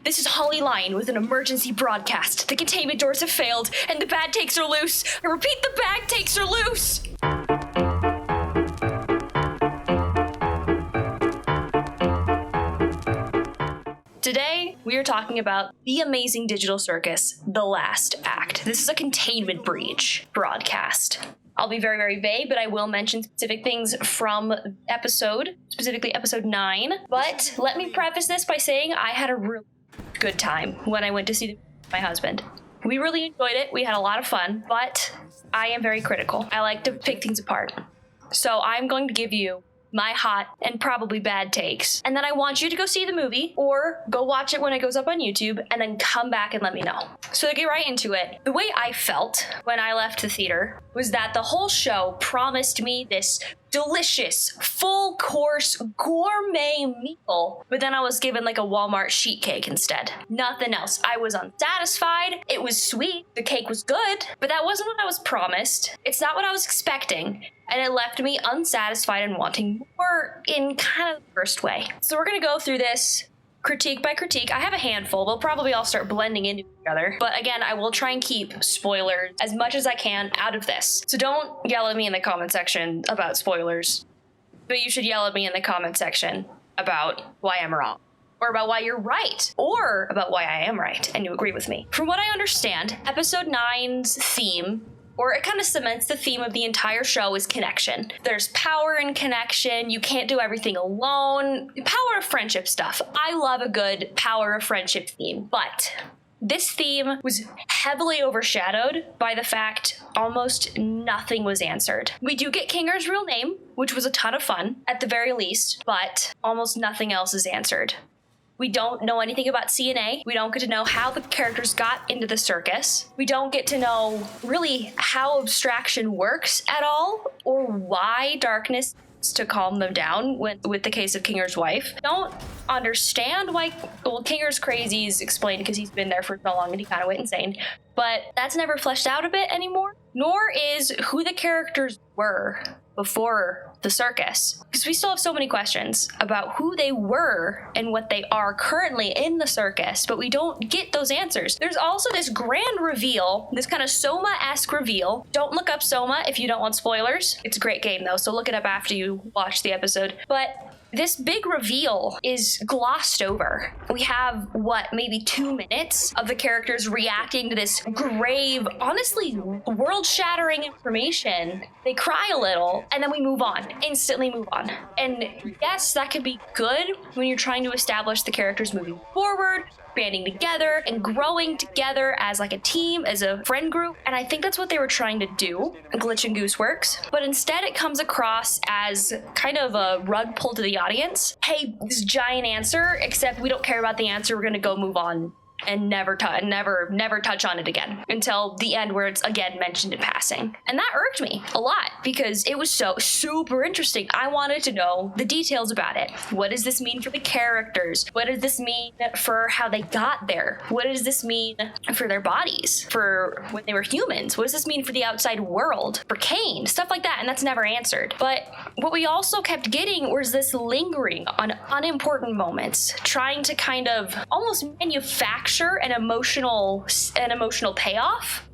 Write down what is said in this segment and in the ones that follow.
This is Holly Lyon with an emergency broadcast. The containment doors have failed, and the bad takes are loose. I repeat, the bad takes are loose! Today, we are talking about The Amazing Digital Circus, The Last Act. This is a containment breach broadcast. I'll be very, very vague, but I will mention specific things from episode, specifically episode 9. But let me preface this by saying I had a really good time when I went to see my husband. We really enjoyed it. We had a lot of fun, but I am very critical. I like to pick things apart. So I'm going to give you my hot and probably bad takes. And then I want you to go see the movie or go watch it when it goes up on YouTube and then come back and let me know. So to get right into it, the way I felt when I left the theater was that the whole show promised me this delicious, full course, gourmet meal, but then I was given like a Walmart sheet cake instead. Nothing else. I was unsatisfied. It was sweet. The cake was good, but that wasn't what I was promised. It's not what I was expecting. And it left me unsatisfied and wanting more in kind of the worst way. So we're gonna go through this critique by critique. I have a handful. They'll probably all start blending into each other. But again, I will try and keep spoilers as much as I can out of this. So don't yell at me in the comment section about spoilers. But you should yell at me in the comment section about why I'm wrong. Or about why you're right. Or about why I am right and you agree with me. From what I understand, episode 9's theme, or it kind of cements the theme of the entire show, is connection. There's power in connection. You can't do everything alone. Power of friendship stuff. I love a good power of friendship theme, but this theme was heavily overshadowed by the fact almost nothing was answered. We do get Kinger's real name, which was a ton of fun at the very least, but almost nothing else is answered. We don't know anything about CNA. We don't get to know how the characters got into the circus. We don't get to know really how abstraction works at all, or why darkness is to calm them down with the case of Kinger's wife. Don't understand why, well, Kinger's crazy is explained because he's been there for so long and he kind of went insane, but that's never fleshed out a bit anymore. Nor is who the characters were before the circus, because we still have so many questions about who they were and what they are currently in the circus, but we don't get those answers. There's also this grand reveal, this kind of Soma-esque reveal. Don't look up Soma if you don't want spoilers. It's a great game though, so look it up after you watch the episode. But this big reveal is glossed over. We have, maybe 2 minutes of the characters reacting to this grave, honestly, world-shattering information. They cry a little, and then we move on, instantly move on. And yes, that could be good when you're trying to establish the characters moving forward, banding together and growing together as like a team, as a friend group. And I think that's what they were trying to do, Glitch and Gooseworx. But instead it comes across as kind of a rug pull to the audience. Hey, this giant answer, except we don't care about the answer. We're gonna go move on and never touch on it again until the end where it's again mentioned in passing. And that irked me a lot because it was so super interesting. I wanted to know the details about it. What does this mean for the characters? What does this mean for how they got there? What does this mean for their bodies? For when they were humans? What does this mean for the outside world? For Kane? Stuff like that, and that's never answered. But what we also kept getting was this lingering on unimportant moments, trying to kind of almost manufacture an emotional payoff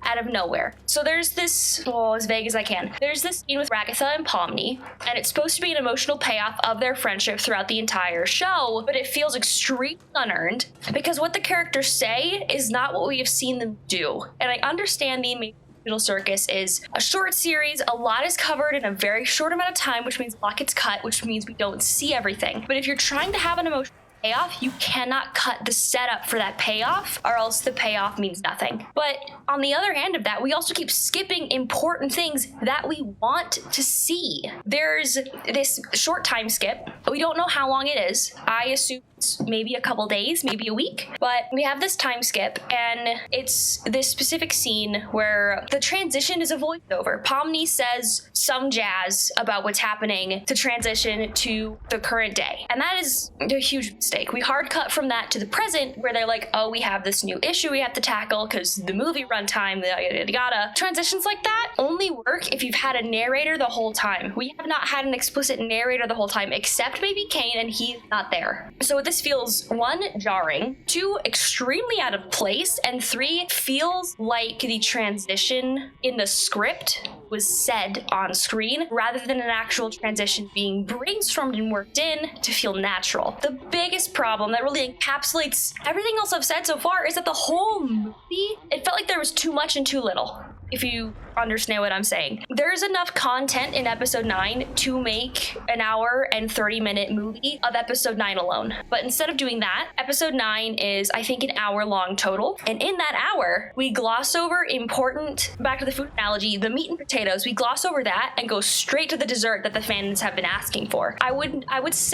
out of nowhere. So there's this, as vague as I can, there's this scene with Ragatha and Pomni, and it's supposed to be an emotional payoff of their friendship throughout the entire show, but it feels extremely unearned because what the characters say is not what we have seen them do. And I understand the Amazing Digital Circus is a short series. A lot is covered in a very short amount of time, which means a lot gets cut, which means we don't see everything. But if you're trying to have an emotional payoff, you cannot cut the setup for that payoff, or else the payoff means nothing. But on the other hand of that, we also keep skipping important things that we want to see. There's this short time skip. We don't know how long it is. I assume it's maybe a couple days, maybe a week, but we have this time skip, and it's this specific scene where the transition is a voiceover. Pomni says some jazz about what's happening to transition to the current day, and that is a huge mistake. mistake. We hard cut from that to the present where they're like, oh, we have this new issue we have to tackle because the movie runtime, yada, yada, yada. Transitions like that only work if you've had a narrator the whole time. We have not had an explicit narrator the whole time except maybe Kane, and he's not there. So this feels, 1, jarring, 2, extremely out of place, and 3, feels like the transition in the script was said on screen rather than an actual transition being brainstormed and worked in to feel natural. The biggest problem that really encapsulates everything else I've said so far is that the whole movie, it felt like there was too much and too little, if you understand what I'm saying. There's enough content in episode 9 to make an hour and 30-minute movie of episode 9 alone. But instead of doing that, episode 9 is, I think, an hour long total. And in that hour, we gloss over important, back to the food analogy, the meat and potatoes, we gloss over that and go straight to the dessert that the fans have been asking for. I would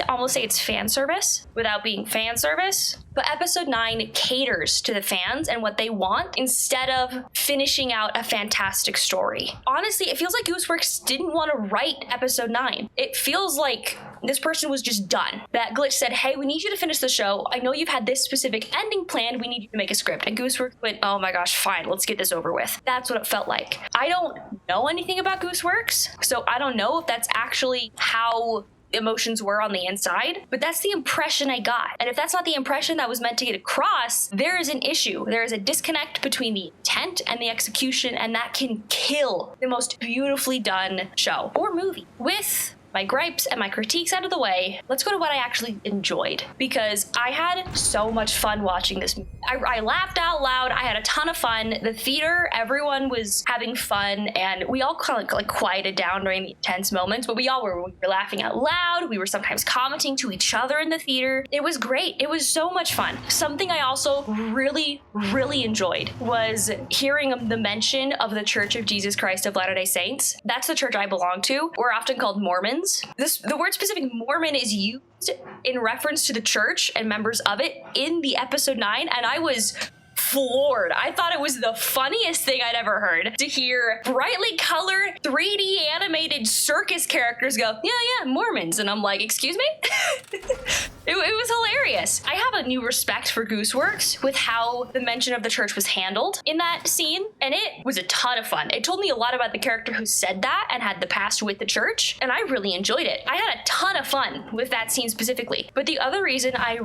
almost say it's fan service without being fan service. But episode 9 caters to the fans and what they want instead of finishing out a fantastic story. Honestly, it feels like Gooseworx didn't want to write episode 9. It feels like this person was just done. That Glitch said, hey, we need you to finish the show. I know you've had this specific ending planned. We need you to make a script. And Gooseworx went, oh my gosh, fine, let's get this over with. That's what it felt like. I don't know anything about Gooseworx, so I don't know if that's actually how emotions were on the inside, but that's the impression I got. And if that's not the impression that was meant to get across, there is an issue. There is a disconnect between the intent and the execution, and that can kill the most beautifully done show or movie. With my gripes and my critiques out of the way, let's go to what I actually enjoyed, because I had so much fun watching this movie. I laughed out loud. I had a ton of fun. The theater, everyone was having fun, and we all kind of like quieted down during the intense moments, but we were laughing out loud. We were sometimes commenting to each other in the theater. It was great. It was so much fun. Something I also really, really enjoyed was hearing the mention of the Church of Jesus Christ of Latter-day Saints. That's the church I belong to. We're often called Mormons. The word specific Mormon is used in reference to the church and members of it in the episode 9, and I was floored. I thought it was the funniest thing I'd ever heard to hear brightly colored 3D animated circus characters go, yeah, Mormons. And I'm like, excuse me? It was hilarious. I have a new respect for Gooseworx with how the mention of the church was handled in that scene, and it was a ton of fun. It told me a lot about the character who said that and had the past with the church, and I really enjoyed it. I had a ton of fun with that scene specifically. But the other reason I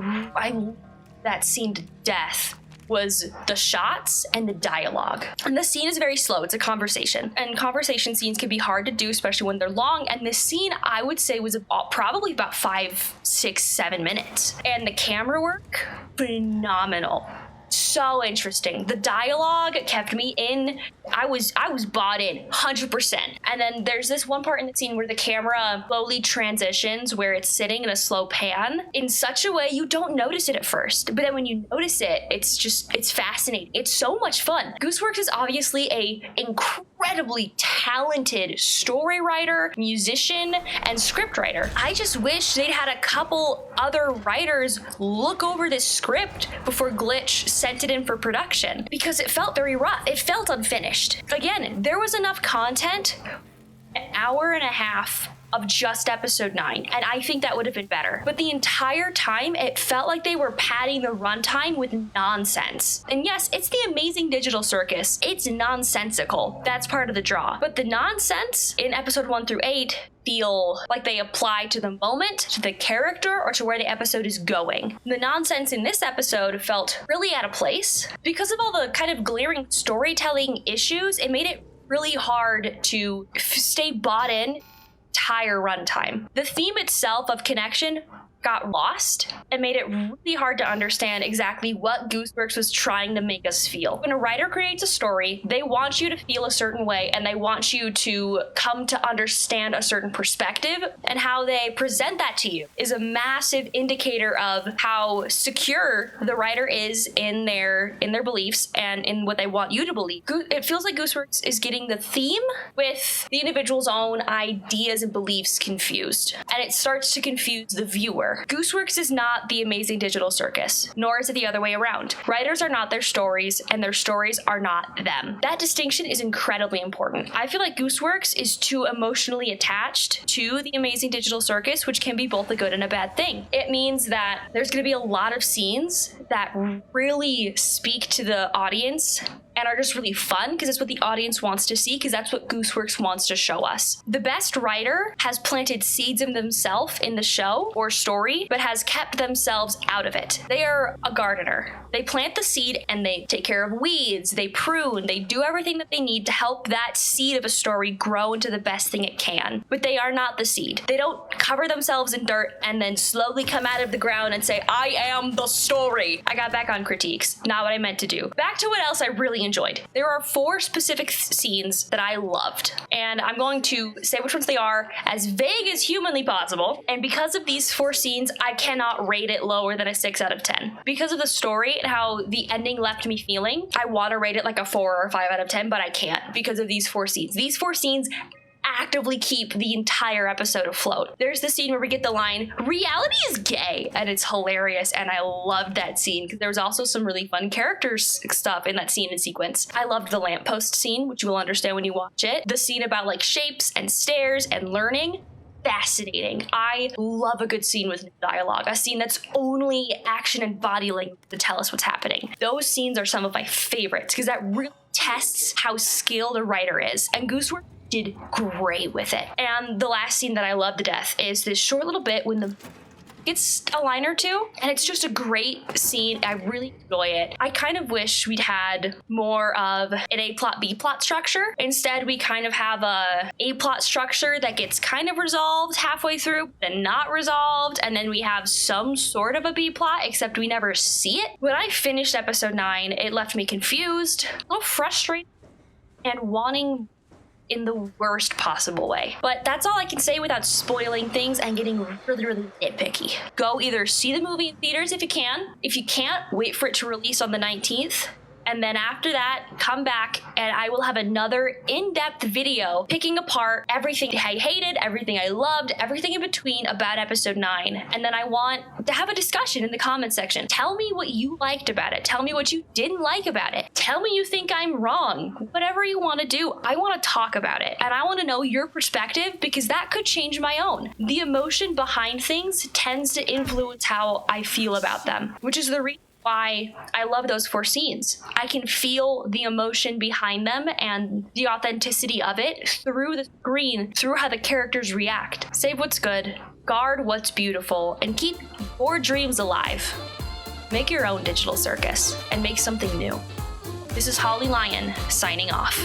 that scene to death was the shots and the dialogue. And the scene is very slow. It's a conversation. And conversation scenes can be hard to do, especially when they're long. And this scene, I would say, was probably about 5, 6, 7 minutes. And the camera work, phenomenal. So interesting. The dialogue kept me in. I was bought in 100%. And then there's this one part in the scene where the camera slowly transitions, where it's sitting in a slow pan in such a way you don't notice it at first. But then when you notice it, it's fascinating. It's so much fun. Gooseworx is obviously a incredibly talented story writer, musician, and script writer. I just wish they'd had a couple other writers look over this script before Glitch sent it in for production, because it felt very rough. It felt unfinished. Again, there was enough content, an hour and a half of just episode 9, and I think that would have been better. But the entire time, it felt like they were padding the runtime with nonsense. And yes, it's the amazing digital circus. It's nonsensical. That's part of the draw. But the nonsense in episode 1 through 8 feel like they apply to the moment, to the character, or to where the episode is going. The nonsense in this episode felt really out of place. Because of all the kind of glaring storytelling issues, it made it really hard to stay bought in entire runtime. The theme itself of connection got lost and made it really hard to understand exactly what Gooseworx was trying to make us feel. When a writer creates a story, they want you to feel a certain way, and they want you to come to understand a certain perspective, and how they present that to you is a massive indicator of how secure the writer is in their beliefs and in what they want you to believe. It feels like Gooseworx is getting the theme with the individual's own ideas and beliefs confused, and it starts to confuse the viewer. remember, Gooseworx is not the Amazing Digital Circus, nor is it the other way around. Writers are not their stories, and their stories are not them. That distinction is incredibly important. I feel like Gooseworx is too emotionally attached to the Amazing Digital Circus, which can be both a good and a bad thing. It means that there's going to be a lot of scenes that really speak to the audience and are just really fun because it's what the audience wants to see, because that's what Gooseworx wants to show us. The best writer has planted seeds of themselves in the show or story, but has kept themselves out of it. They are a gardener. They plant the seed and they take care of weeds, they prune, they do everything that they need to help that seed of a story grow into the best thing it can. But they are not the seed. They don't cover themselves in dirt and then slowly come out of the ground and say, I am the story. I got back on critiques. Not what I meant to do. Back to what else I really enjoyed. There are 4 specific scenes that I loved, and I'm going to say which ones they are as vague as humanly possible. And because of these 4 scenes, I cannot rate it lower than a 6 out of 10. Because of the story and how the ending left me feeling, I want to rate it like a 4 or 5 out of 10, but I can't because of these 4 scenes. These 4 scenes actively keep the entire episode afloat. There's the scene where we get the line, reality is gay, and it's hilarious, and I loved that scene because there was also some really fun characters stuff in that scene and sequence. I loved the lamppost scene, which you will understand when you watch it. The scene about like shapes and stairs and learning, fascinating. I love a good scene with dialogue, a scene that's only action and body language to tell us what's happening. Those scenes are some of my favorites because that really tests how skilled a writer is, and Gooseworx did great with it. And the last scene that I love to death is this short little bit when the gets a line or two, and it's just a great scene. I really enjoy it. I kind of wish we'd had more of an A plot, B plot structure. Instead, we kind of have a plot structure that gets kind of resolved halfway through, then not resolved, and then we have some sort of a B plot, except we never see it. When I finished episode 9, it left me confused, a little frustrated, and wanting in the worst possible way. But that's all I can say without spoiling things and getting really, really nitpicky. Go either see the movie in theaters if you can. If you can't, wait for it to release on the 19th. And then after that, come back and I will have another in-depth video picking apart everything I hated, everything I loved, everything in between about episode 9. And then I want to have a discussion in the comment section. Tell me what you liked about it. Tell me what you didn't like about it. Tell me you think I'm wrong. Whatever you want to do, I want to talk about it. And I want to know your perspective because that could change my own. The emotion behind things tends to influence how I feel about them, which is the reason why I love those 4 scenes. I can feel the emotion behind them and the authenticity of it through the screen, through how the characters react. Save what's good, guard what's beautiful, and keep your dreams alive. Make your own digital circus and make something new. This is Holly Lyon signing off.